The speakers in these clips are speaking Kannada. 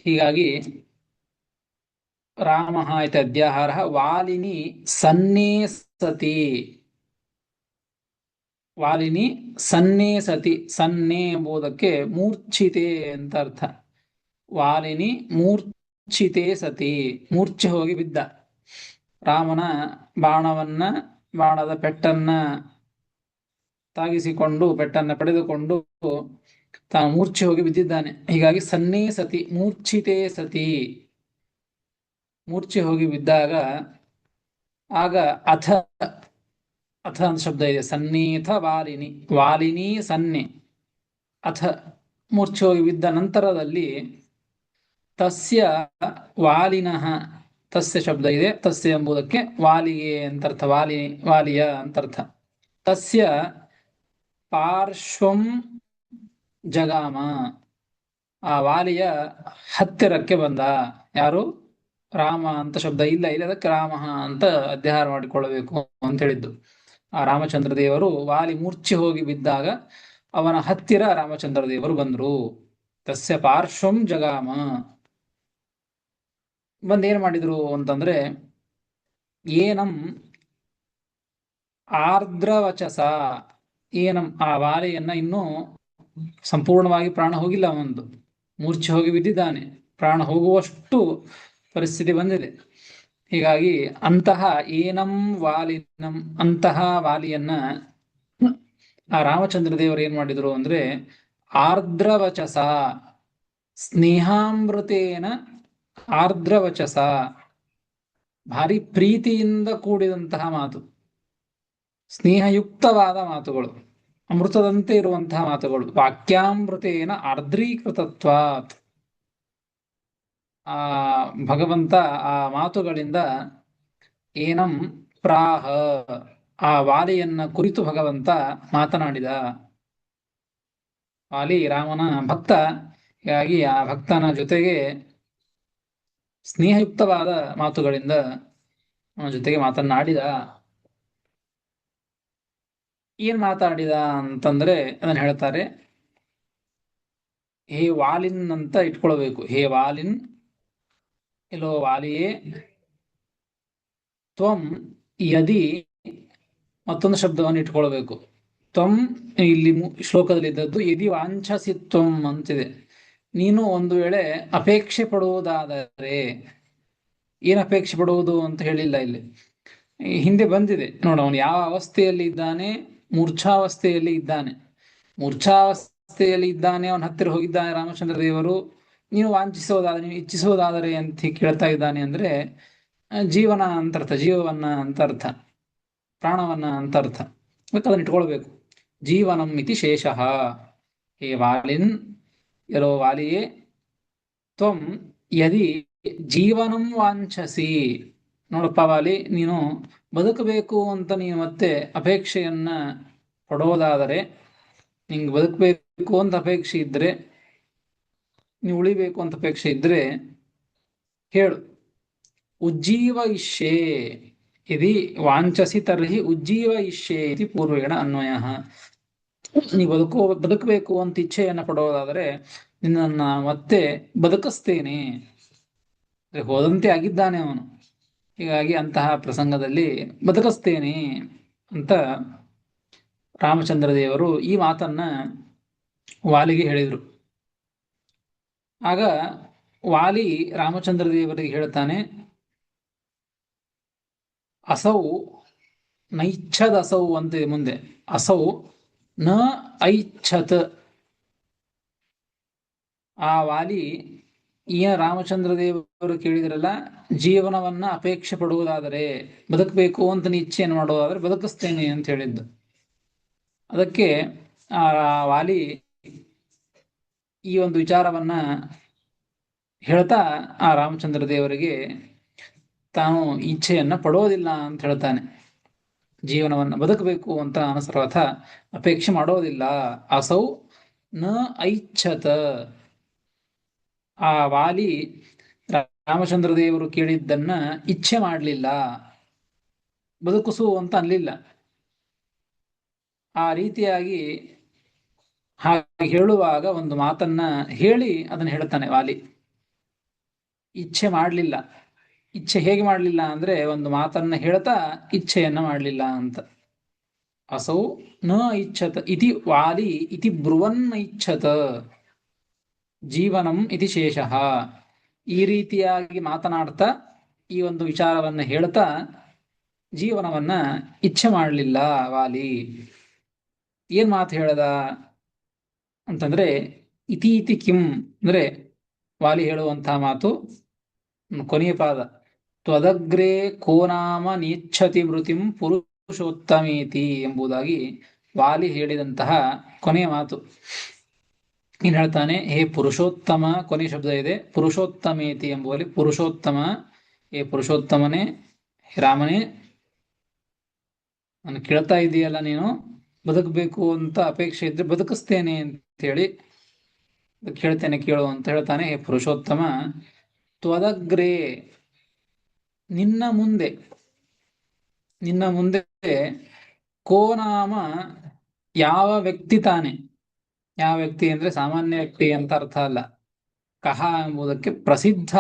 ಹೀಗಾಗಿ ರಾಮ ಇತಿ ಅಧ್ಯಾಹಾರ ವಾಲಿನಿ ಸನ್ನೇ ಸತಿ. ವಾಲಿನಿ ಸನ್ನೇ ಸತಿ, ಸನ್ನೆ ಎಂಬುದಕ್ಕೆ ಮೂರ್ಛಿತೆ ಅಂತ ಅರ್ಥ. ವಾಲಿನಿ ಮೂರ್ಛಿತೆ ಸತಿ, ಮೂರ್ಛೆ ಹೋಗಿ ಬಿದ್ದ. ರಾಮನ ಬಾಣದ ಪೆಟ್ಟನ್ನ ತಾಗಿಸಿಕೊಂಡು, ಪೆಟ್ಟನ್ನ ಪಡೆದುಕೊಂಡು ತಾನು ಮೂರ್ಛೆ ಹೋಗಿ ಬಿದ್ದಿದ್ದಾನೆ. ಹೀಗಾಗಿ ಸನ್ನೇ ಸತಿ, ಮೂರ್ಛಿತೆ ಸತಿ, ಮೂರ್ಛೆ ಹೋಗಿ ಬಿದ್ದಾಗ ಆಗ ಅಥ ಅಥ ಅಂತ ಶಬ್ದ ಇದೆ. ಸನ್ನೇಥ ವಾಲಿನಿ, ವಾಲಿನಿ ಸನ್ನೆ, ಅಥ ಮೂರ್ಛೆ ಹೋಗಿ ಬಿದ್ದ ನಂತರದಲ್ಲಿ ತಸ್ಯ ವಾಲಿನಃ, ತಸ್ಯ ಶಬ್ದ ಇದೆ. ತಸ್ಯ ಎಂಬುದಕ್ಕೆ ವಾಲಿಗೆ ಅಂತರ್ಥ, ವಾಲಿಯ ಅಂತರ್ಥ. ತಸ್ಯ ಪಾರ್ಶ್ವಂ ಜಗಾಮ, ಆ ವಾಲಿಯ ಹತ್ತಿರಕ್ಕೆ ಬಂದ. ಯಾರು? ರಾಮ ಅಂತ ಶಬ್ದ ಇಲ್ಲ ಇಲ್ಲಿ, ಅದಕ್ಕೆ ರಾಮ ಅಂತ ಅಧ್ಯಾಹಾರ ಮಾಡಿಕೊಳ್ಳಬೇಕು ಅಂತ ಹೇಳಿದ್ದು. ಆ ರಾಮಚಂದ್ರ ದೇವರು ವಾಲಿ ಮೂರ್ಛೆ ಹೋಗಿ ಬಿದ್ದಾಗ ಅವನ ಹತ್ತಿರ ರಾಮಚಂದ್ರ ದೇವರು ಬಂದರು. ತಸ್ಯ ಪಾರ್ಶ್ವಂ ಜಗಾಮ, ಬಂದೇನ್ ಮಾಡಿದ್ರು ಅಂತಂದ್ರೆ, ಏನಂ ಆರ್ದ್ರವಚಸ, ಏನಂ ಆ ವಾಲಿಯನ್ನ ಇನ್ನೂ ಸಂಪೂರ್ಣವಾಗಿ ಪ್ರಾಣ ಹೋಗಿಲ್ಲ, ಅವನದು ಮೂರ್ಛೆ ಹೋಗಿ ಬಿದ್ದಿದ್ದಾನೆ, ಪ್ರಾಣ ಹೋಗುವಷ್ಟು ಪರಿಸ್ಥಿತಿ ಬಂದಿದೆ. ಹೀಗಾಗಿ ಅಂತಹ ಏನಂ ವಾಲಿನಂ, ಅಂತಹ ವಾಲಿಯನ್ನ ಆ ರಾಮಚಂದ್ರ ದೇವರು ಏನ್ ಮಾಡಿದ್ರು ಅಂದ್ರೆ, ಆರ್ದ್ರವಚಸ, ಸ್ನೇಹಾಮೃತೇನ ಆರ್ದ್ರವಚಸ, ಭಾರಿ ಪ್ರೀತಿಯಿಂದ ಕೂಡಿದಂತಹ ಮಾತು, ಸ್ನೇಹಯುಕ್ತವಾದ ಮಾತುಗಳು, ಅಮೃತದಂತೆ ಇರುವಂತಹ ಮಾತುಗಳು. ವಾಕ್ಯಾಮೃತೇನ ಆರ್ದ್ರೀಕೃತತ್ವಾತ್, ಆ ಭಗವಂತ ಆ ಮಾತುಗಳಿಂದ ಏನಂ ಪ್ರಾಹ, ಆ ವಾಲಿಯನ್ನ ಕುರಿತು ಭಗವಂತ ಮಾತನಾಡಿದ. ವಾಲಿ ರಾಮನ ಭಕ್ತ, ಹೀಗಾಗಿ ಆ ಭಕ್ತನ ಜೊತೆಗೆ ಸ್ನೇಹಯುಕ್ತವಾದ ಮಾತುಗಳಿಂದ ಅವನ ಜೊತೆಗೆ ಮಾತನಾಡಿದ. ಏನ್ ಮಾತಾಡಿದ ಅಂತಂದ್ರೆ ಅದನ್ನ ಹೇಳ್ತಾರೆ, ಹೇ ವಾಲಿನ್ ಅಂತ ಇಟ್ಕೊಳ್ಬೇಕು. ಹೇ ವಾಲಿನ್, ಎಲ್ಲೋ ವಾಲಿಯೇ, ತ್ವಂ ಯದಿ, ಮತ್ತೊಂದು ಶಬ್ದವನ್ನು ಇಟ್ಕೊಳ್ಬೇಕು. ತ್ವಂ ಇಲ್ಲಿ ಶ್ಲೋಕದಲ್ಲಿ ಇದ್ದದ್ದು ಯದಿ ವಾಂಛಸಿ ತ್ವಂ ಅಂತಿದೆ. ನೀನು ಒಂದು ವೇಳೆ ಅಪೇಕ್ಷೆ ಪಡುವುದಾದರೆ, ಏನು ಅಪೇಕ್ಷೆ ಪಡುವುದು ಅಂತ ಹೇಳಿಲ್ಲ ಇಲ್ಲಿ, ಹಿಂದೆ ಬಂದಿದೆ ನೋಡ. ಅವನು ಯಾವ ಅವಸ್ಥೆಯಲ್ಲಿ ಇದ್ದಾನೆ? ಮೂರ್ಛಾವಸ್ಥೆಯಲ್ಲಿ ಇದ್ದಾನೆ. ಮೂರ್ಛಾವಸ್ಥೆಯಲ್ಲಿ ಇದ್ದಾನೆ, ಅವನ ಹತ್ತಿರ ಹೋಗಿದ್ದಾನೆ ರಾಮಚಂದ್ರ ದೇವರು. ನೀನು ವಾಂಛಿಸೋದಾದರೆ, ನೀನು ಇಚ್ಛಿಸೋದಾದರೆ ಅಂತ ಕೇಳ್ತಾ ಇದ್ದಾನೆ ಅಂದ್ರೆ ಜೀವನ ಅಂತರ್ಥ, ಜೀವವನ್ನ ಅಂತರ್ಥ, ಪ್ರಾಣವನ್ನ ಅಂತರ್ಥ. ಅದನ್ನ ಇಟ್ಕೊಳ್ಬೇಕು. ಜೀವನಂ ಇತಿ ಶೇಷಃ. ಹೇ ವಾಲಿನ್, ಎಲ್ಲೋ ವಾಲಿಯೇ, ತ್ವಂ ಯದಿ ಜೀವನಂ ವಾಂಛಸಿ, ನೋಡಪ್ಪ ವಾಲಿ, ನೀನು ಬದುಕಬೇಕು ಅಂತ ನೀನು ಮತ್ತೆ ಅಪೇಕ್ಷೆಯನ್ನ ಪಡೋದಾದರೆ, ನಿಂಗೆ ಬದುಕಬೇಕು ಅಂತ ಅಪೇಕ್ಷೆ ಇದ್ರೆ, ನೀವು ಉಳಿಬೇಕು ಅಂತ ಅಪೇಕ್ಷೆ ಇದ್ರೆ ಹೇಳು. ಉಜ್ಜೀವ ಇಷ್ಯೇ ಯದಿ ವಾಂಛಸಿ ತರ್ಹಿ ಉಜ್ಜೀವ ಇಷ್ಯೇ ಇತಿ ಪೂರ್ವೇಣ ಅನ್ವಯ. ನೀ ಬದುಕಬೇಕು ಅಂತ ಇಚ್ಛೆಯನ್ನ ಪಡೋದಾದರೆ ನಿನ್ನನ್ನ ಮತ್ತೆ ಬದುಕಿಸ್ತೇನೆ. ಹೋದಂತೆ ಆಗಿದ್ದಾನೆ ಅವನು, ಹೀಗಾಗಿ ಅಂತಹ ಪ್ರಸಂಗದಲ್ಲಿ ಬದುಕಿಸ್ತೇನೆ ಅಂತ ರಾಮಚಂದ್ರ ದೇವರು ಈ ಮಾತನ್ನ ವಾಲಿಗೆ ಹೇಳಿದರು. ಆಗ ವಾಲಿ ರಾಮಚಂದ್ರ ದೇವರಿಗೆ ಹೇಳ್ತಾನೆ, ಅಸೌ ನೈಚ್ಛದ್ ಅಸೌ ಅಂತ ಮುಂದೆ, ಅಸೌ ನ ಐಚ್ಛತ್. ಆ ವಾಲಿ ಏನ ರಾಮಚಂದ್ರ ದೇವರು ಕೇಳಿದ್ರಲ್ಲ, ಜೀವನವನ್ನ ಅಪೇಕ್ಷೆ ಪಡುವುದಾದರೆ, ಬದುಕಬೇಕು ಅಂತ ನೀ ಇಚ್ಛೆಯನ್ನು ಮಾಡೋದಾದ್ರೆ ಬದುಕಿಸ್ತೇನೆ ಅಂತ ಹೇಳಿದ್ದು. ಅದಕ್ಕೆ ಆ ವಾಲಿ ಈ ಒಂದು ವಿಚಾರವನ್ನ ಹೇಳ್ತಾ ಆ ರಾಮಚಂದ್ರ ದೇವರಿಗೆ ತಾನು ಇಚ್ಛೆಯನ್ನ ಪಡೋದಿಲ್ಲ ಅಂತ ಹೇಳ್ತಾನೆ. ಜೀವನವನ್ನ ಬದುಕಬೇಕು ಅಂತ ಸರ್ವಥ ಅಪೇಕ್ಷೆ ಮಾಡೋದಿಲ್ಲ. ಅಸೌ ನ ಐಚ್ಛತ. ಆ ವಾಲಿ ರಾಮಚಂದ್ರ ದೇವರು ಕೇಳಿದ್ದನ್ನ ಇಚ್ಛೆ ಮಾಡಲಿಲ್ಲ, ಬದುಕಿಸು ಅಂತ ಅನ್ಲಿಲ್ಲ. ಆ ರೀತಿಯಾಗಿ ಹಾಗೆ ಹೇಳುವಾಗ ಒಂದು ಮಾತನ್ನ ಹೇಳಿ ಅದನ್ನ ಹೇಳ್ತಾನೆ ವಾಲಿ. ಇಚ್ಛೆ ಮಾಡಲಿಲ್ಲ. ಇಚ್ಛೆ ಹೇಗೆ ಮಾಡಲಿಲ್ಲ ಅಂದ್ರೆ ಒಂದು ಮಾತನ್ನ ಹೇಳ್ತಾ ಇಚ್ಛೆಯನ್ನ ಮಾಡಲಿಲ್ಲ ಅಂತ. ಅಸೌ ನ ಇಚ್ಛತ ಇತಿ ವಾಲಿ ಇತಿ ಬ್ರುವನ್ ಇಚ್ಛತ ಜೀವನಂ ಇತಿ ಶೇಷಃ. ಈ ರೀತಿಯಾಗಿ ಮಾತನಾಡ್ತಾ ಈ ಒಂದು ವಿಚಾರವನ್ನ ಹೇಳ್ತಾ ಜೀವನವನ್ನ ಇಚ್ಛೆ ಮಾಡಲಿಲ್ಲ ವಾಲಿ. ಏನ್ ಮಾತು ಹೇಳ್ದ ಅಂತಂದ್ರೆ ಇತಿ ಇತಿ ಕಿಂ ಅಂದ್ರೆ ವಾಲಿ ಹೇಳುವಂತಹ ಮಾತು ಕೊನೆಯ ಪಾದ. ತ್ವದಗ್ರೇ ಕೋ ನಾಮ ನೀಚ್ಛತಿ ವೃತಿಂ ಪುರುಷೋತ್ತಮೇತಿ ಎಂಬುದಾಗಿ ವಾಲಿ ಹೇಳಿದಂತಹ ಕೊನೆಯ ಮಾತು. ಏನ್ ಹೇಳ್ತಾನೆ? ಹೇ ಪುರುಷೋತ್ತಮ, ಕೊನೆಯ ಶಬ್ದ ಇದೆ ಪುರುಷೋತ್ತಮೇತಿ ಎಂಬುವಲ್ಲಿ. ಪುರುಷೋತ್ತಮ, ಹೇ ಪುರುಷೋತ್ತಮನೇ, ಹೇ ರಾಮನೇ, ನಾನು ಕೇಳ್ತಾ ಇದೆಯಲ್ಲ, ನೀನು ಬದುಕಬೇಕು ಅಂತ ಅಪೇಕ್ಷೆ ಇದ್ರೆ ಬದುಕಿಸ್ತೇನೆ ಅಂತ ಹೇಳಿ ಕೇಳ್ತೇನೆ ಕೇಳು ಅಂತ ಹೇಳ್ತಾನೆ. ಹೇ ಪುರುಷೋತ್ತಮ, ತ್ವದಗ್ರೇ ನಿನ್ನ ಮುಂದೆ, ನಿನ್ನ ಮುಂದೆ ಕೋ ನಾಮ ಯಾವ ವ್ಯಕ್ತಿ ತಾನೆ. ಯಾವ ವ್ಯಕ್ತಿ ಅಂದ್ರೆ ಸಾಮಾನ್ಯ ವ್ಯಕ್ತಿ ಅಂತ ಅರ್ಥ ಅಲ್ಲ. ಕಹ ಎಂಬುದಕ್ಕೆ ಪ್ರಸಿದ್ಧ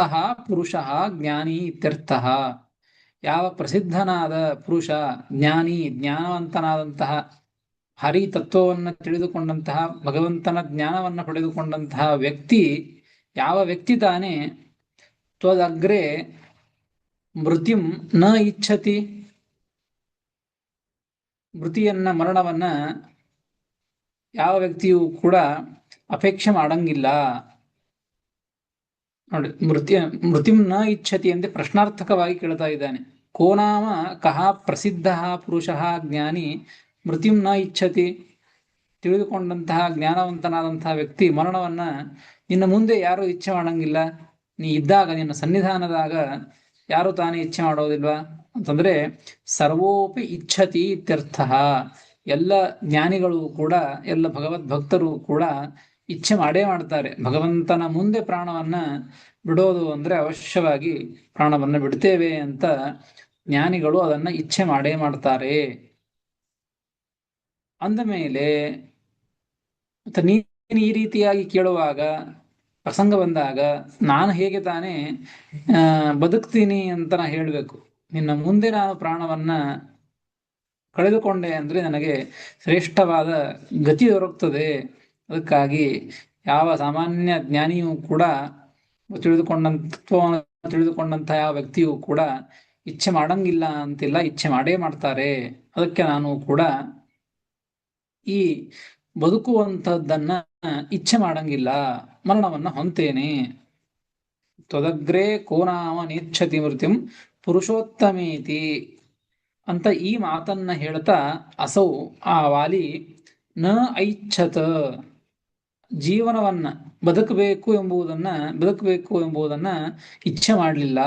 ಪುರುಷ ಜ್ಞಾನಿ ಇತ್ಯರ್ಥ. ಯಾವ ಪ್ರಸಿದ್ಧನಾದ ಪುರುಷ, ಜ್ಞಾನಿ, ಜ್ಞಾನವಂತನಾದಂತಹ, ಹರಿ ತತ್ವವನ್ನು ತಿಳಿದುಕೊಂಡಂತಹ, ಭಗವಂತನ ಜ್ಞಾನವನ್ನು ಪಡೆದುಕೊಂಡಂತಹ ವ್ಯಕ್ತಿ ಯಾವ ವ್ಯಕ್ತಿ ತಾನೇ ತ್ವದಗ್ರೆ ಮೃತ್ಯುಂ ನ ಇಚ್ಛತಿ, ಮೃತಿಯನ್ನ, ಮರಣವನ್ನ ಯಾವ ವ್ಯಕ್ತಿಯೂ ಕೂಡ ಅಪೇಕ್ಷೆ ಮಾಡಂಗಿಲ್ಲ. ನೋಡಿ, ಮೃತ್ಯುಂ ನ ಇಚ್ಛತಿ ಅಂದ್ರೆ ಪ್ರಶ್ನಾರ್ಥಕವಾಗಿ ಕೇಳ್ತಾ ಇದ್ದಾನೆ. ಕೋನಾಮ ಕಹ ಪ್ರಸಿದ್ಧ ಪುರುಷ ಜ್ಞಾನಿ ಮೃತ್ಯುಂ ನ ಇಚ್ಛತಿ. ತಿಳಿದುಕೊಂಡಂತಹ ಜ್ಞಾನವಂತನಾದಂತಹ ವ್ಯಕ್ತಿ ಮರಣವನ್ನ ನಿನ್ನ ಮುಂದೆ ಯಾರು ಇಚ್ಛೆ ಮಾಡಂಗಿಲ್ಲ. ನೀ ಇದ್ದಾಗ, ನಿನ್ನ ಸನ್ನಿಧಾನದಾಗ ಯಾರು ತಾನೇ ಇಚ್ಛೆ ಮಾಡೋದಿಲ್ವಾ ಅಂತಂದ್ರೆ ಸರ್ವೋಪಿ ಇಚ್ಛತಿ ಇತ್ಯರ್ಥ. ಎಲ್ಲ ಜ್ಞಾನಿಗಳು ಕೂಡ, ಎಲ್ಲ ಭಗವದ್ಭಕ್ತರು ಕೂಡ ಇಚ್ಛೆ ಮಾಡೇ ಮಾಡ್ತಾರೆ. ಭಗವಂತನ ಮುಂದೆ ಪ್ರಾಣವನ್ನ ಬಿಡೋದು ಅಂದ್ರೆ ಅವಶ್ಯವಾಗಿ ಪ್ರಾಣವನ್ನ ಬಿಡ್ತೇವೆ ಅಂತ ಜ್ಞಾನಿಗಳು ಅದನ್ನ ಇಚ್ಛೆ ಮಾಡೇ ಮಾಡ್ತಾರೆ. ಅಂದ ಮೇಲೆ ನೀನು ಈ ರೀತಿಯಾಗಿ ಕೇಳುವಾಗ, ಪ್ರಸಂಗ ಬಂದಾಗ ನಾನು ಹೇಗೆ ತಾನೇ ಬದುಕ್ತೀನಿ ಅಂತ ನಾ ಹೇಳಬೇಕು. ನಿನ್ನ ಮುಂದೆ ನಾನು ಪ್ರಾಣವನ್ನ ಕಳೆದುಕೊಂಡೆ ಅಂದ್ರೆ ನನಗೆ ಶ್ರೇಷ್ಠವಾದ ಗತಿ ದೊರಕುತ್ತದೆ. ಅದಕ್ಕಾಗಿ ಯಾವ ಸಾಮಾನ್ಯ ಜ್ಞಾನಿಯೂ ಕೂಡ, ತಿಳಿದುಕೊಂಡಂತಹ ಯಾವ ವ್ಯಕ್ತಿಯೂ ಕೂಡ ಇಚ್ಛೆ ಮಾಡಂಗಿಲ್ಲ ಅಂತಿಲ್ಲ, ಇಚ್ಛೆ ಮಾಡೇ ಮಾಡ್ತಾರೆ. ಅದಕ್ಕೆ ನಾನು ಕೂಡ ಈ ಬದುಕುವಂತಹದ್ದನ್ನ ಇಚ್ಛೆ ಮಾಡಂಗಿಲ್ಲ, ಮರಣವನ್ನ ಹೊಂತೇನೆ. ತ್ವದಗ್ರೇ ಕೋನಾಮ ನೀಚ್ಛತಿ ಮೃತ್ಯುಂ ಪುರುಷೋತ್ತಮೇತಿ ಅಂತ ಈ ಮಾತನ್ನ ಹೇಳ್ತಾ ಅಸೌ ಆ ವಾಲಿ ನ ಐಚ್ಛತ, ಜೀವನವನ್ನ ಬದುಕಬೇಕು ಎಂಬುದನ್ನ ಇಚ್ಛೆ ಮಾಡಲಿಲ್ಲ.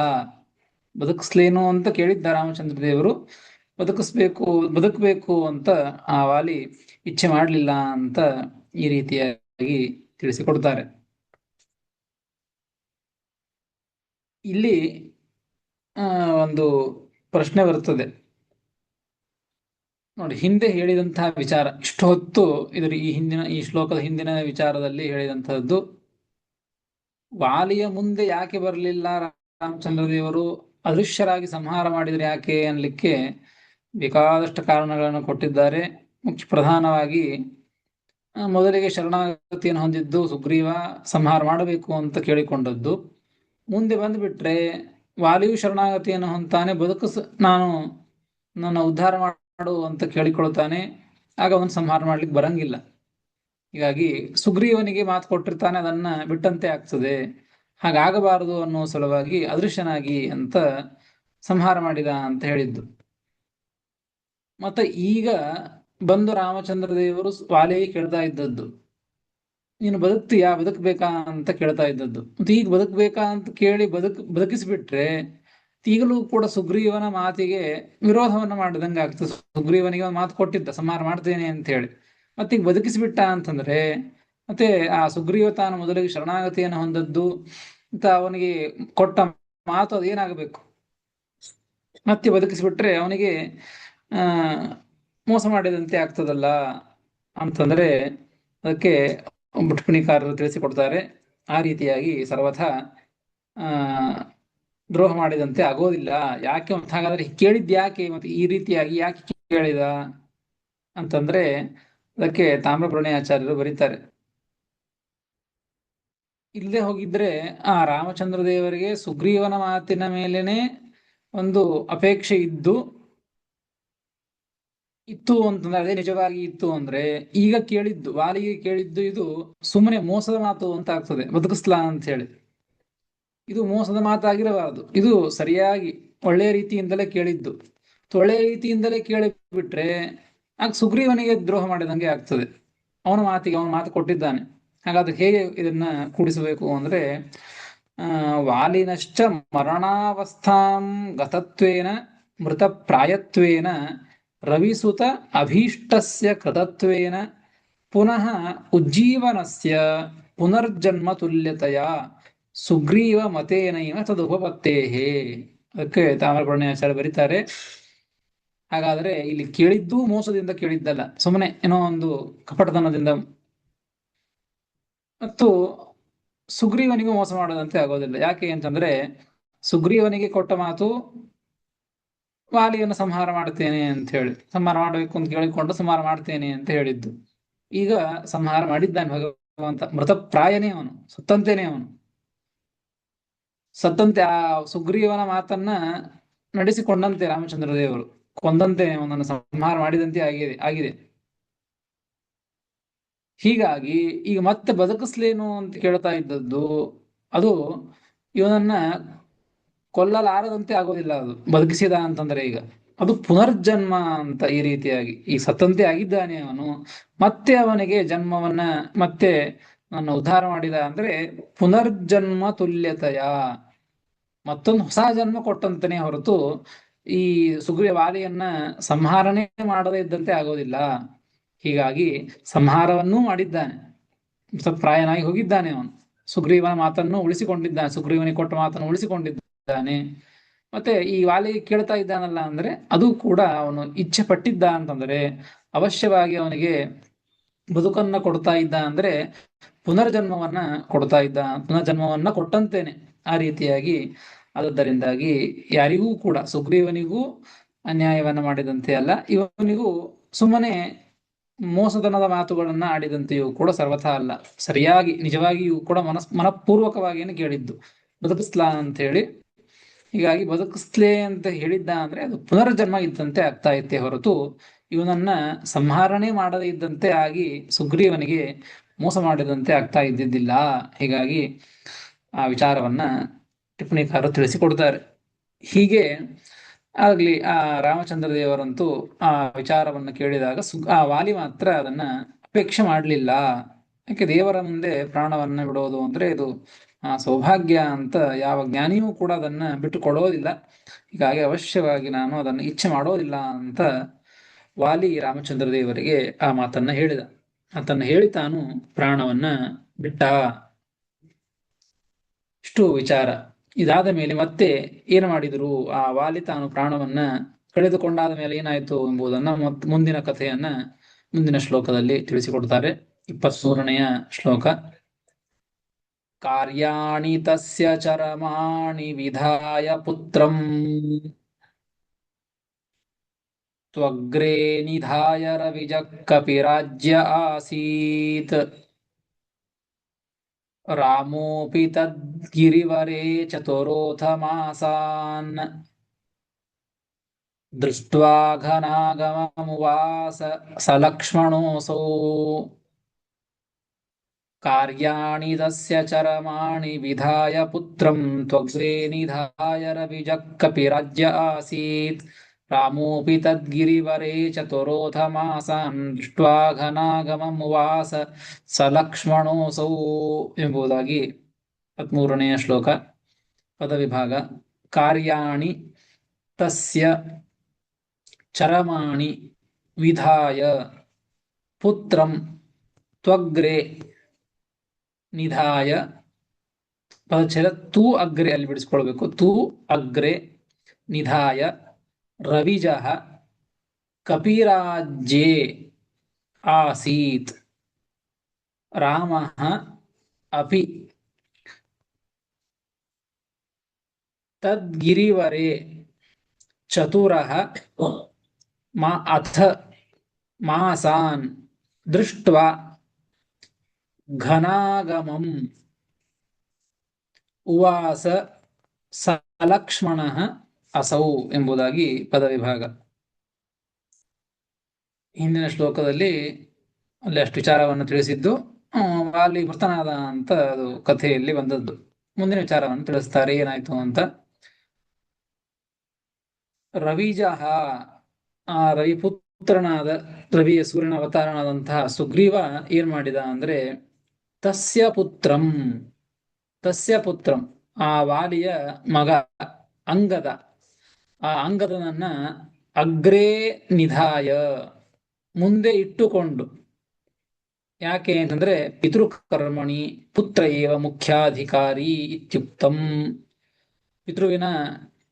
ಬದುಕಿಸ್ಲೇನು ಅಂತ ಕೇಳಿದ್ದ ರಾಮಚಂದ್ರ ದೇವರು. ಬದುಕಬೇಕು ಅಂತ ಆ ವಾಲಿ ಇಚ್ಛೆ ಮಾಡಲಿಲ್ಲ ಅಂತ ಈ ರೀತಿಯಾಗಿ ತಿಳಿಸಿಕೊಡ್ತಾರೆ. ಇಲ್ಲಿ ಒಂದು ಪ್ರಶ್ನೆ ಬರುತ್ತದೆ ನೋಡಿ. ಹಿಂದೆ ಹೇಳಿದಂತಹ ವಿಚಾರ ಇಷ್ಟು ಹೊತ್ತು, ಈ ಶ್ಲೋಕದ ಹಿಂದಿನ ವಿಚಾರದಲ್ಲಿ ಹೇಳಿದಂತಹದ್ದು, ವಾಲಿಯ ಮುಂದೆ ಯಾಕೆ ಬರಲಿಲ್ಲ ರಾಮಚಂದ್ರ ದೇವರು, ಅದೃಶ್ಯರಾಗಿ ಸಂಹಾರ ಮಾಡಿದರೆ ಯಾಕೆ ಅನ್ಲಿಕ್ಕೆ ಬೇಕಾದಷ್ಟು ಕಾರಣಗಳನ್ನು ಕೊಟ್ಟಿದ್ದಾರೆ. ಪ್ರಧಾನವಾಗಿ ಮೊದಲಿಗೆ ಶರಣಾಗತಿಯನ್ನು ಹೊಂದಿದ್ದು ಸುಗ್ರೀವ, ಸಂಹಾರ ಮಾಡಬೇಕು ಅಂತ ಕೇಳಿಕೊಂಡದ್ದು. ಮುಂದೆ ಬಂದ್ಬಿಟ್ರೆ ವಾಲಿಯು ಶರಣಾಗತಿಯನ್ನು ಹೊಂತಾನೆ, ನಾನು ನನ್ನ ಉದ್ಧಾರ ಮಾಡು ಅಂತ ಕೇಳಿಕೊಳ್ತಾನೆ. ಆಗ ಅವನು ಸಂಹಾರ ಮಾಡ್ಲಿಕ್ಕೆ ಬರಂಗಿಲ್ಲ. ಹೀಗಾಗಿ ಸುಗ್ರೀವನಿಗೆ ಮಾತು ಕೊಟ್ಟಿರ್ತಾನೆ, ಅದನ್ನ ಬಿಟ್ಟಂತೆ ಆಗ್ತದೆ. ಹಾಗಾಗಬಾರದು ಅನ್ನೋ ಸಲುವಾಗಿ ಅದೃಶ್ಯನಾಗಿ ಅಂತ ಸಂಹಾರ ಮಾಡಿದ ಅಂತ ಹೇಳಿದ್ದು. ಮತ್ತೆ ಈಗ ಬಂದು ರಾಮಚಂದ್ರ ದೇವರು ವಾಲಿಗೆ ಕೇಳ್ತಾ ಇದ್ದದ್ದು, ನೀನು ಬದುಕಬೇಕಾ ಅಂತ ಕೇಳ್ತಾ ಇದ್ದದ್ದು. ಮತ್ತೆ ಈಗ ಬದುಕಬೇಕಾ ಅಂತ ಕೇಳಿ ಬದುಕಿಸ್ಬಿಟ್ರೆ ಈಗಲೂ ಕೂಡ ಸುಗ್ರೀವನ ಮಾತಿಗೆ ವಿರೋಧವನ್ನ ಮಾಡಿದಂಗೆ ಆಗ್ತದೆ. ಸುಗ್ರೀವನಿಗೆ ಒಂದು ಮಾತು ಕೊಟ್ಟಿದ್ದ, ಸಂಹಾರ ಮಾಡ್ತೇನೆ ಅಂತ ಹೇಳಿ, ಮತ್ತೆ ಈಗ ಬದುಕಿಸ್ಬಿಟ್ಟ ಅಂತಂದ್ರೆ ಮತ್ತೆ ಆ ಸುಗ್ರೀವ ತಾನು ಮೊದಲಿಗೆ ಶರಣಾಗತಿಯನ್ನು ಹೊಂದದ್ದು ಅಂತ ಅವನಿಗೆ ಕೊಟ್ಟ ಮಾತು ಅದೇನಾಗಬೇಕು? ಮತ್ತೆ ಬದುಕಿಸ್ಬಿಟ್ರೆ ಅವನಿಗೆ ಮೋಸ ಮಾಡಿದಂತೆ ಆಗ್ತದಲ್ಲ ಅಂತಂದ್ರೆ ಅದಕ್ಕೆ ಭಟ್ಕಣಿಕಾರರು ತಿಳಿಸಿಕೊಡ್ತಾರೆ. ಆ ರೀತಿಯಾಗಿ ಸರ್ವಥಾ ಆ ದ್ರೋಹ ಮಾಡಿದಂತೆ ಆಗೋದಿಲ್ಲ. ಯಾಕೆ ಅಂತ ಹಾಗಾದ್ರೆ ಕೇಳಿದ್ ಯಾಕೆ ಮತ್ತೆ ಈ ರೀತಿಯಾಗಿ ಯಾಕೆ ಕೇಳಿದ ಅಂತಂದ್ರೆ ಅದಕ್ಕೆ ತಾಮ್ರಪರ್ಣಿ ಆಚಾರ್ಯರು ಬರೀತಾರೆ. ಇಲ್ಲದೆ ಹೋಗಿದ್ರೆ ಆ ರಾಮಚಂದ್ರ ದೇವರಿಗೆ ಸುಗ್ರೀವನ ಮಾತಿನ ಮೇಲೇನೆ ಒಂದು ಅಪೇಕ್ಷೆ ಇತ್ತು ಅಂತಂದ್ರೆ, ಅದೇ ನಿಜವಾಗಿ ಇತ್ತು ಅಂದ್ರೆ ಈಗ ಕೇಳಿದ್ದು, ವಾಲಿಗೆ ಕೇಳಿದ್ದು ಇದು ಸುಮ್ಮನೆ ಮೋಸದ ಮಾತು ಅಂತ ಆಗ್ತದೆ, ಬದುಕಿಸ್ಲಾ ಅಂತ ಹೇಳಿ. ಇದು ಮೋಸದ ಮಾತಾಗಿರಬಾರದು, ಇದು ಸರಿಯಾಗಿ ಒಳ್ಳೆಯ ರೀತಿಯಿಂದಲೇ ಕೇಳಿದ್ದು. ಒಳ್ಳೆಯ ರೀತಿಯಿಂದಲೇ ಕೇಳಿಬಿಟ್ರೆ ಆಗ ಸುಗ್ರೀವನಿಗೆ ದ್ರೋಹ ಮಾಡಿದಂಗೆ ಆಗ್ತದೆ. ಅವನ ಮಾತಿಗೆ ಅವನ ಮಾತು ಕೊಟ್ಟಿದ್ದಾನೆ. ಹಾಗಾದ್ರೆ ಹೇಗೆ ಇದನ್ನ ಕೂಡಿಸಬೇಕು ಅಂದ್ರೆ, ವಾಲಿನಶ್ಚ ಮರಣಾವಸ್ಥಾಂ ಗತತ್ವೇನ ಮೃತ ಪ್ರಾಯತ್ವೇನ ರವಿಸುತ ಅಭೀಷ್ಟಸ್ಯ ಕೃತತ್ವೇನ ಪುನಃ ಉಜ್ಜೀವನಸ್ಯ ಪುನರ್ಜನ್ಮ ತುಲ್ಯತೆಯ ಸುಗ್ರೀವ ಮತೇನೈವ ತದುಪಪತ್ತೇಹೇ. ಅದಕ್ಕೆ ತಾಮ್ರಪರ್ಣಿ ಬರೀತಾರೆ, ಹಾಗಾದ್ರೆ ಇಲ್ಲಿ ಕೇಳಿದ್ದೂ ಮೋಸದಿಂದ ಕೇಳಿದ್ದಲ್ಲ, ಸುಮ್ಮನೆ ಏನೋ ಒಂದು ಕಪಟತನದಿಂದ, ಮತ್ತು ಸುಗ್ರೀವನಿಗೂ ಮೋಸ ಮಾಡೋದಂತೆ ಆಗೋದಿಲ್ಲ. ಯಾಕೆ ಅಂತಂದ್ರೆ ಸುಗ್ರೀವನಿಗೆ ಕೊಟ್ಟ ಮಾತು ವಾಲಿಯನ್ನು ಸಂಹಾರ ಮಾಡ್ತೇನೆ ಅಂತ ಹೇಳಿ, ಸಂಹಾರ ಮಾಡಬೇಕು ಅಂತ ಕೇಳಿಕೊಂಡು ಸಂಹಾರ ಮಾಡ್ತೇನೆ ಅಂತ ಹೇಳಿದ್ದು. ಈಗ ಸಂಹಾರ ಮಾಡಿದ್ದಾನೆ ಭಗವಂತ. ಮೃತಪ್ರಾಯನೇ ಅವನು, ಸತ್ತಂತೇನೆ ಅವನು. ಸತ್ತಂತೆ ಆ ಸುಗ್ರೀವನ ಮಾತನ್ನ ನಡೆಸಿಕೊಂಡಂತೆ ರಾಮಚಂದ್ರ ದೇವರು, ಕೊಂದಂತೆ ಅವನನ್ನು ಸಂಹಾರ ಮಾಡಿದಂತೆ ಆಗಿದೆ. ಹೀಗಾಗಿ ಈಗ ಮತ್ತೆ ಬದುಕಿಸ್ಲೇನು ಅಂತ ಕೇಳ್ತಾ ಇದ್ದದ್ದು, ಅದು ಇವನನ್ನ ಕೊಲ್ಲಲಾರದಂತೆ ಆಗೋದಿಲ್ಲ. ಅದು ಬದುಕಿಸಿದ ಅಂತಂದ್ರೆ ಈಗ ಅದು ಪುನರ್ಜನ್ಮ ಅಂತ. ಈ ರೀತಿಯಾಗಿ ಈ ಸತ್ತಂತೆ ಆಗಿದ್ದಾನೆ ಅವನು, ಮತ್ತೆ ಅವನಿಗೆ ಜನ್ಮವನ್ನ ಮತ್ತೆ ನನ್ನ ಉದ್ಧಾರ ಮಾಡಿದ ಅಂದ್ರೆ ಪುನರ್ಜನ್ಮ ತುಲ್ಯತೆಯ, ಮತ್ತೊಂದು ಹೊಸ ಜನ್ಮ ಕೊಟ್ಟಂತನೇ ಹೊರತು ಈ ಸುಗ್ರೀವ ವಾಲಿಯನ್ನ ಸಂಹಾರನೆ ಮಾಡದೇ ಇದ್ದಂತೆ ಆಗೋದಿಲ್ಲ. ಹೀಗಾಗಿ ಸಂಹಾರವನ್ನೂ ಮಾಡಿದ್ದಾನೆ, ಪ್ರಾಯನಾಗಿ ಹೋಗಿದ್ದಾನೆ ಅವನು. ಸುಗ್ರೀವನ ಮಾತನ್ನು ಉಳಿಸಿಕೊಂಡಿದ್ದಾನೆ, ಸುಗ್ರೀವನಿಗೆ ಕೊಟ್ಟ ಮಾತನ್ನು ಉಳಿಸಿಕೊಂಡಿದ್ದಾನೆ. ಮತ್ತೆ ಈ ವಾಲಿ ಕೇಳ್ತಾ ಇದ್ದಾನಲ್ಲ ಅಂದ್ರೆ ಅದು ಕೂಡ ಅವನು ಇಚ್ಛೆ ಪಟ್ಟಿದ್ದ ಅಂತಂದ್ರೆ ಅವಶ್ಯವಾಗಿ ಅವನಿಗೆ ಬದುಕನ್ನ ಕೊಡ್ತಾ ಇದ್ದ ಅಂದ್ರೆ ಪುನರ್ಜನ್ಮವನ್ನ ಕೊಡ್ತಾ ಇದ್ದ, ಪುನರ್ಜನ್ಮವನ್ನ ಕೊಟ್ಟಂತೇನೆ ಆ ರೀತಿಯಾಗಿ. ಆದ್ದರಿಂದಾಗಿ ಯಾರಿಗೂ ಕೂಡ, ಸುಗ್ರೀವನಿಗೂ ಅನ್ಯಾಯವನ್ನ ಮಾಡಿದಂತೆ ಅಲ್ಲ, ಇವನಿಗೂ ಸುಮ್ಮನೆ ಮೋಸತನದ ಮಾತುಗಳನ್ನ ಆಡಿದಂತೆಯೂ ಕೂಡ ಸರ್ವಥಾ ಅಲ್ಲ. ಸರಿಯಾಗಿ ನಿಜವಾಗಿಯೂ ಕೂಡ ಮನಪೂರ್ವಕವಾಗಿಯನ್ನು ಕೇಳಿದ್ದು, ಬದುಕಿಸ್ಲಾ ಅಂತ ಹೇಳಿ. ಹೀಗಾಗಿ ಬದುಕಿಸ್ಲೇ ಅಂತ ಹೇಳಿದ್ದ ಅಂದ್ರೆ ಅದು ಪುನರ್ಜನ್ಮ ಇದ್ದಂತೆ ಆಗ್ತಾ ಇತ್ತೆ ಹೊರತು ಇವನನ್ನ ಸಂಹಾರಣೆ ಮಾಡದೇ ಇದ್ದಂತೆ ಆಗಿ ಸುಗ್ರೀವನಿಗೆ ಮೋಸ ಮಾಡಿದಂತೆ ಆಗ್ತಾ ಇದ್ದಿದ್ದಿಲ್ಲ. ಹೀಗಾಗಿ ಆ ವಿಚಾರವನ್ನ ಟಿಪ್ಪಣಿಕಾರರು ತಿಳಿಸಿಕೊಡ್ತಾರೆ. ಹೀಗೆ ಆಗ್ಲಿ ಆ ರಾಮಚಂದ್ರ ದೇವರಂತೂ ಆ ವಿಚಾರವನ್ನು ಕೇಳಿದಾಗ ಆ ವಾಲಿ ಮಾತ್ರ ಅದನ್ನ ಅಪೇಕ್ಷೆ ಮಾಡಲಿಲ್ಲ. ಯಾಕೆ ದೇವರ ಮುಂದೆ ಪ್ರಾಣವನ್ನ ಬಿಡೋದು ಅಂದ್ರೆ ಇದು ಸೌಭಾಗ್ಯ ಅಂತ ಯಾವ ಜ್ಞಾನಿಯೂ ಕೂಡ ಅದನ್ನ ಬಿಟ್ಟು ಕೊಡೋದಿಲ್ಲ. ಹೀಗಾಗಿ ಅವಶ್ಯವಾಗಿ ನಾನು ಅದನ್ನು ಇಚ್ಛೆ ಮಾಡೋದಿಲ್ಲ ಅಂತ ವಾಲಿ ರಾಮಚಂದ್ರ ದೇವರಿಗೆ ಆ ಮಾತನ್ನ ಹೇಳಿದ. ಅದನ್ನ ಹೇಳಿ ತಾನು ಪ್ರಾಣವನ್ನ ಬಿಟ್ಟ. ಇಷ್ಟು ವಿಚಾರ. ಇದಾದ ಮೇಲೆ ಮತ್ತೆ ಏನು ಮಾಡಿದ್ರು ಆ ವಾಲಿ, ತಾನು ಪ್ರಾಣವನ್ನ ಕಳೆದುಕೊಂಡಾದ ಮೇಲೆ ಏನಾಯ್ತು ಎಂಬುದನ್ನ ಮುಂದಿನ ಕಥೆಯನ್ನ ಮುಂದಿನ ಶ್ಲೋಕದಲ್ಲಿ ತಿಳಿಸಿಕೊಡ್ತಾರೆ. 23ನೆಯ ಶ್ಲೋಕ. ಕಾರ್ಯಾಣಿ ತಸ್ಯ ಚರಮಾಣಿ ವಿಧಾಯ ಪುತ್ರಂ ತ್ವಗ್ರೇ ನಿಧಾಯ ರವಿಜಃ ಕಪಿರಾಜ್ಯ ಆಸೀತ್ ರಾಮೋಪಿ ತದ್ಗಿರಿವರೇ ಚತುರೋಥ ಮಾಸಾನ್ ದೃಷ್ಟ್ವಾ ಘನಾಗಮಮುವಾಸ ಸಲಕ್ಷ್ಮಣೋऽಸೌ ಕಾರ್ಯಾಣಿ ತಸ್ಯ ಚರಮಾಣಿ ವಿಧಾಯ ಪುತ್ರಂ ತ್ವಗ್ರೇ ನಿಧಾಯ ರವಿಜಃ ಕಪಿರಾಜ್ಯ ಆಸೀತ್ ರಾಮೋಪಿ ತದ್ಗಿರಿವರೇ ಚತುರೋಥ ಮಾಸಾನ್ ದೃಷ್ಟ್ವಾ ಘನಾಗಮಮುವಾಸ ಸಲಕ್ಷ್ಮಣೋऽಸೌ ಎಂಬುದಾಗಿ 23ನೆಯ ಶ್ಲೋಕ. ಪದವಿಭಾಗ. ಕಾರ್ಯಾಣಿ ತಸ್ಯ ಚರಮಾಣಿ ವಿಧಾಯ ಪುತ್ರಂ ತ್ವಗ್ರೇ ನಿಧಾಯ, ಪದಚ್ಛೇದ ತೂ ಅಗ್ರೆ ಅಲ್ಲಿ ಬಿಡಿಸ್ಕೊಳ್ಬೇಕು. ತೂ ಅಗ್ರೆ ನಿಧಾಯ ರವಿಜಃ ಕಪಿರಾಜ್ಯೇ ಆಸೀತ್ ರಾಮಃ ಅಪಿ. ತದ್ಗಿರಿವರೆ ಚತುರಃ ಅಥ ಮಾಸಾನ್ ದೃಷ್ಟ್ವಾ ಘನಾಗಮಂ ಉವಾಸ ಸಲಕ್ಷ್ಮಣಃ ಅಸೌ ಎಂಬುದಾಗಿ ಪದವಿಭಾಗ. ಹಿಂದಿನ ಶ್ಲೋಕದಲ್ಲಿ ಅಲ್ಲಿ ಅಷ್ಟು ವಿಚಾರವನ್ನು ತಿಳಿಸಿದ್ದು ವಾಲಿ ಮೃತನಾದ ಅಂತ ಅದು ಕಥೆಯಲ್ಲಿ ಬಂದದ್ದು. ಮುಂದಿನ ವಿಚಾರವನ್ನು ತಿಳಿಸ್ತಾರೆ ಏನಾಯ್ತು ಅಂತ. ರವಿಜಃ, ಆ ರವಿಪುತ್ರನಾದ ರವಿಯ ಸೂರ್ಯನ ಅವತಾರನಾದಂತಹ ಸುಗ್ರೀವ ಏನ್ ಮಾಡಿದ ಅಂದ್ರೆ ತಸ್ಯ ಪುತ್ರಂ ಆ ವಾಲಿಯ ಮಗ ಅಂಗದ, ಆ ಅಂಗದನನ್ನ ಅಗ್ರೇ ನಿಧಾಯ ಮುಂದೆ ಇಟ್ಟುಕೊಂಡು. ಯಾಕೆ ಅಂತಂದ್ರೆ ಪಿತೃಕರ್ಮಣಿ ಪುತ್ರ ಏವ ಮುಖ್ಯಾಧಿಕಾರಿ ಇತ್ಯುಕ್ತಂ. ಪಿತೃವಿನ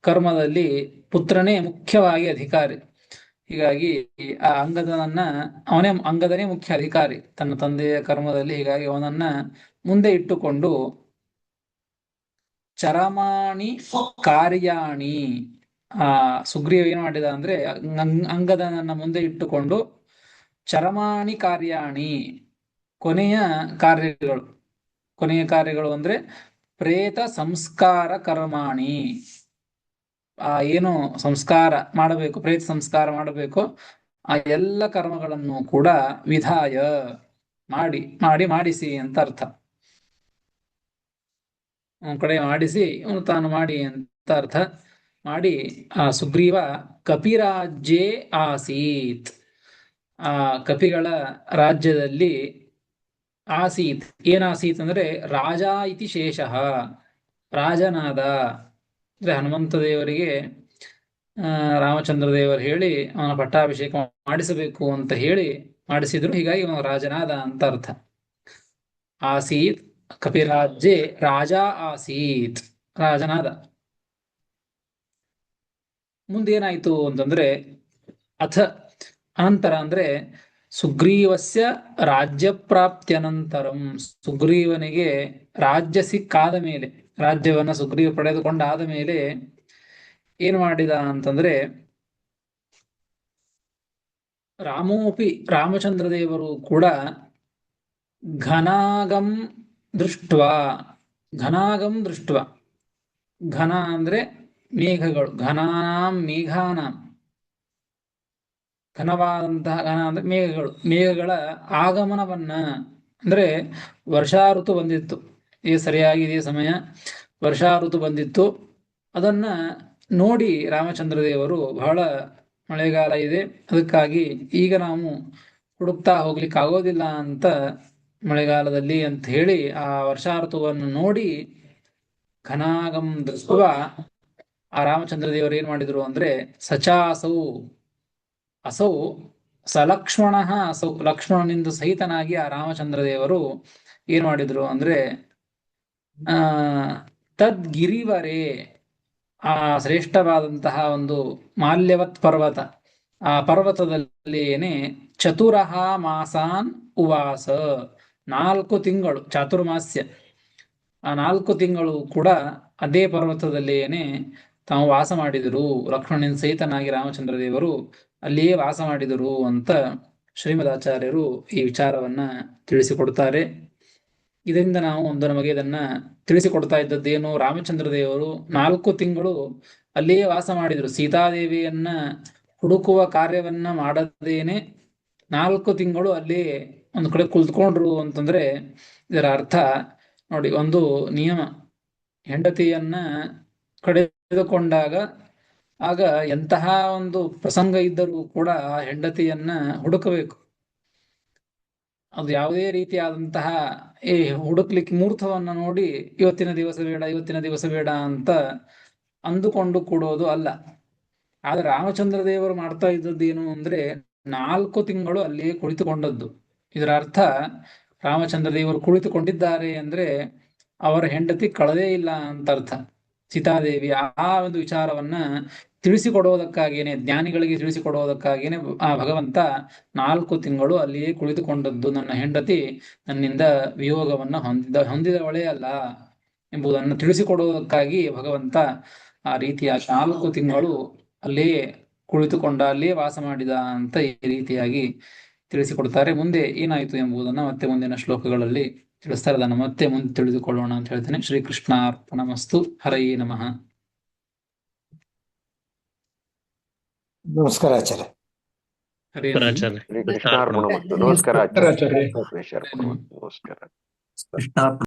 ಕರ್ಮದಲ್ಲಿ ಪುತ್ರನೇ ಮುಖ್ಯವಾಗಿ ಅಧಿಕಾರಿ. ಹೀಗಾಗಿ ಆ ಅಂಗದನೇ ಮುಖ್ಯ ಅಧಿಕಾರಿ ತನ್ನ ತಂದೆಯ ಕರ್ಮದಲ್ಲಿ. ಹೀಗಾಗಿ ಅವನನ್ನ ಮುಂದೆ ಇಟ್ಟುಕೊಂಡು ಚರಮಾಣಿ ಕಾರ್ಯಾಣಿ, ಆ ಸುಗ್ರೀವ ಏನ್ ಮಾಡಿದ ಅಂದ್ರೆ ಅಂಗದನನ್ನ ಮುಂದೆ ಇಟ್ಟುಕೊಂಡು ಚರಮಾಣಿ ಕಾರ್ಯಾಣಿ, ಕೊನೆಯ ಕಾರ್ಯಗಳು ಅಂದ್ರೆ ಪ್ರೇತ ಸಂಸ್ಕಾರ ಕರ್ಮಾಣಿ, ಏನು ಸಂಸ್ಕಾರ ಮಾಡಬೇಕು, ಪ್ರೇತ ಸಂಸ್ಕಾರ ಮಾಡಬೇಕು, ಆ ಎಲ್ಲ ಕರ್ಮಗಳನ್ನು ಕೂಡ ವಿಧಾಯ ಮಾಡಿಸಿ ಅಂತ ಅರ್ಥ. ಕಡೆ ಮಾಡಿಸಿ ಅವನು ತಾನು ಮಾಡಿ ಅಂತ ಅರ್ಥ ಮಾಡಿ. ಆ ಸುಗ್ರೀವ ಕಪಿರಾಜ್ಯೇ ಆಸೀತ್, ಆ ಕಪಿಗಳ ರಾಜ್ಯದಲ್ಲಿ ಆಸೀತ್, ಏನಾಸೀತ್ ಅಂದ್ರೆ ರಾಜ ಇತಿ ಶೇಷಃ, ರಾಜನಾದ. ಅಂದ್ರೆ ಹನುಮಂತ ದೇವರಿಗೆ ರಾಮಚಂದ್ರ ದೇವರು ಹೇಳಿ ಅವನ ಪಟ್ಟಾಭಿಷೇಕ ಮಾಡಿಸಬೇಕು ಅಂತ ಹೇಳಿ ಮಾಡಿಸಿದ್ರು. ಹೀಗಾಗಿ ಅವನು ರಾಜನಾದ ಅಂತ ಅರ್ಥ. ಆಸೀತ್ ಕಪಿರಾಜ್ಯೆ ರಾಜ ಆಸೀತ್, ರಾಜನಾದ. ಮುಂದೇನಾಯ್ತು ಅಂತಂದ್ರೆ ಅಥ ಅನಂತರ ಅಂದ್ರೆ ಸುಗ್ರೀವಸ್ಯ ರಾಜ್ಯ ಪ್ರಾಪ್ತ್ಯನಂತರಂ, ಸುಗ್ರೀವನಿಗೆ ರಾಜ್ಯ ಸಿಕ್ಕಾದ ಮೇಲೆ, ರಾಜ್ಯವನ್ನ ಸುಗ್ರೀವ ಪಡೆದುಕೊಂಡಾದ ಮೇಲೆ ಏನ್ ಮಾಡಿದ ಅಂತಂದ್ರೆ ರಾಮಚಂದ್ರ ದೇವರು ಕೂಡ ಘನಾಗಂ ದೃಷ್ಟ, ಘನ ಅಂದ್ರೆ ಮೇಘಗಳು, ಮೇಘಾನಾಂ, ಘನವಾದಂತಹ ಘನ ಅಂದ್ರೆ ಮೇಘಗಳ ಆಗಮನವನ್ನ, ಅಂದ್ರೆ ವರ್ಷಾ ಋತು ಬಂದಿತ್ತು, ಸರಿಯಾಗಿ ಇದೇ ಸಮಯ ವರ್ಷಾ ಋತು ಬಂದಿತ್ತು. ಅದನ್ನ ನೋಡಿ ರಾಮಚಂದ್ರ ದೇವರು ಬಹಳ ಮಳೆಗಾಲ ಇದೆ, ಅದಕ್ಕಾಗಿ ಈಗ ನಾವು ಹುಡುಕ್ತಾ ಹೋಗ್ಲಿಕ್ಕೆ ಆಗೋದಿಲ್ಲ ಅಂತ ಮಳೆಗಾಲದಲ್ಲಿ ಅಂತ ಹೇಳಿ ಆ ವರ್ಷಾ ಋತುವನ್ನು ನೋಡಿ ಘನಾಗಂ ದೃಷ್ಟ ಆ ರಾಮಚಂದ್ರ ದೇವರು ಏನ್ ಮಾಡಿದ್ರು ಅಂದ್ರೆ ಅಸೌ ಸಲಕ್ಷ್ಮಣ ಅಸೌ, ಲಕ್ಷ್ಮಣನಿಂದ ಸಹಿತನಾಗಿ ಆ ರಾಮಚಂದ್ರ ದೇವರು ಏನ್ ಮಾಡಿದ್ರು ಅಂದ್ರೆ ತದ್ಗಿರಿವರೆ, ಆ ಶ್ರೇಷ್ಠವಾದಂತಹ ಒಂದು ಮಾಲ್ಯವತ್ ಪರ್ವತ, ಆ ಪರ್ವತದಲ್ಲಿಯೇನೆ ಚತುರಃ ಮಾಸಾನ್ ಉವಾಸ, 4 ತಿಂಗಳು ಚಾತುರ್ಮಾಸ್ಯ, ಆ 4 ತಿಂಗಳು ಕೂಡ ಅದೇ ಪರ್ವತದಲ್ಲಿಯೇನೆ ತಾವು ವಾಸ ಮಾಡಿದರು. ಲಕ್ಷ್ಮಣನ ಸಹಿತನಾಗಿ ರಾಮಚಂದ್ರ ದೇವರು ಅಲ್ಲಿಯೇ ವಾಸ ಮಾಡಿದರು ಅಂತ ಶ್ರೀಮದಾಚಾರ್ಯರು ಈ ವಿಚಾರವನ್ನ ತಿಳಿಸಿಕೊಡ್ತಾರೆ. ಇದರಿಂದ ನಾವು ನಮಗೆ ಇದನ್ನ ತಿಳಿಸಿಕೊಡ್ತಾ ಇದ್ದದ್ದೇನು, ರಾಮಚಂದ್ರ ದೇವರು 4 ತಿಂಗಳು ಅಲ್ಲಿಯೇ ವಾಸ ಮಾಡಿದರು. ಸೀತಾದೇವಿಯನ್ನ ಹುಡುಕುವ ಕಾರ್ಯವನ್ನ ಮಾಡದೇನೆ 4 ತಿಂಗಳು ಅಲ್ಲಿ ಒಂದು ಕಡೆ ಕುಳಿತುಕೊಂಡ್ರು ಅಂತಂದ್ರೆ ಇದರ ಅರ್ಥ ನೋಡಿ, ಒಂದು ನಿಯಮ, ಹೆಂಡತಿಯನ್ನ ಕಳೆದುಕೊಂಡಾಗ ಆಗ ಎಂತಹ ಒಂದು ಪ್ರಸಂಗ ಇದ್ದರೂ ಕೂಡ ಆ ಹೆಂಡತಿಯನ್ನ ಹುಡುಕಬೇಕು. ಅದು ಯಾವುದೇ ರೀತಿಯಾದಂತಹ ಹುಡುಕ್ಲಿಕ್ಕೆ ಮುಹೂರ್ತವನ್ನ ನೋಡಿ ಇವತ್ತಿನ ದಿವಸ ಬೇಡ ಅಂತ ಅಂದುಕೊಂಡು ಕೂಡೋದು ಅಲ್ಲ. ಆದ್ರೆ ರಾಮಚಂದ್ರ ದೇವರು ಮಾಡ್ತಾ ಇದ್ದದ್ದೇನು ಅಂದ್ರೆ 4 ತಿಂಗಳು ಅಲ್ಲಿಯೇ ಕುಳಿತುಕೊಂಡದ್ದು. ಇದರ ಅರ್ಥ ರಾಮಚಂದ್ರ ದೇವರು ಕುಳಿತುಕೊಂಡಿದ್ದಾರೆ ಅಂದ್ರೆ ಅವರ ಹೆಂಡತಿ ಕಳೆದೇ ಇಲ್ಲ ಅಂತ ಅರ್ಥ. ಸೀತಾದೇವಿ ಆ ಒಂದು ವಿಚಾರವನ್ನ ತಿಳಿಸಿಕೊಡುವುದಕ್ಕಾಗೇನೆ, ಜ್ಞಾನಿಗಳಿಗೆ ತಿಳಿಸಿಕೊಡುವುದಕ್ಕಾಗೇನೆ ಆ ಭಗವಂತ 4 ತಿಂಗಳು ಅಲ್ಲಿಯೇ ಕುಳಿತುಕೊಂಡದ್ದು. ನನ್ನ ಹೆಂಡತಿ ನನ್ನಿಂದ ವಿಯೋಗವನ್ನ ಹೊಂದಿದವಳೇ ಅಲ್ಲ ಎಂಬುದನ್ನು ತಿಳಿಸಿಕೊಡುವುದಕ್ಕಾಗಿ ಭಗವಂತ ಆ ರೀತಿಯಾಗಿ 4 ತಿಂಗಳು ಅಲ್ಲಿಯೇ ಕುಳಿತುಕೊಂಡ, ಅಲ್ಲಿಯೇ ವಾಸ ಮಾಡಿದ ಅಂತ ಈ ರೀತಿಯಾಗಿ ತಿಳಿಸಿಕೊಡ್ತಾರೆ. ಮುಂದೆ ಏನಾಯಿತು ಎಂಬುದನ್ನ ಮತ್ತೆ ಮುಂದಿನ ಶ್ಲೋಕಗಳಲ್ಲಿ ತಿಳಿಸ್ತಾರೆ. ಅದನ್ನು ಮತ್ತೆ ಮುಂದೆ ತಿಳಿದುಕೊಳ್ಳೋಣ ಅಂತ ಹೇಳ್ತೇನೆ. ಶ್ರೀಕೃಷ್ಣ ಅರ್ಪಣಮಸ್ತು. ಹರಯೇ ನಮಃ. ನಮಸ್ಕಾರ ಆಚಾರ್ಯ. ಹರೇ ಆಚಾರ್ಯ. ಶ್ರೀ ಕೃಷ್ಣಾರ್ಪಣಮಸ್ತು. ನಮಸ್ಕಾರ ಆಚಾರ್ಯ. ಆಚಾರ್ಯ. ಸರ್ವೇಶ್ವರ ಅರ್ಪಣಮಸ್ತು. ನಮಸ್ಕಾರ. ಕೃಷ್ಣ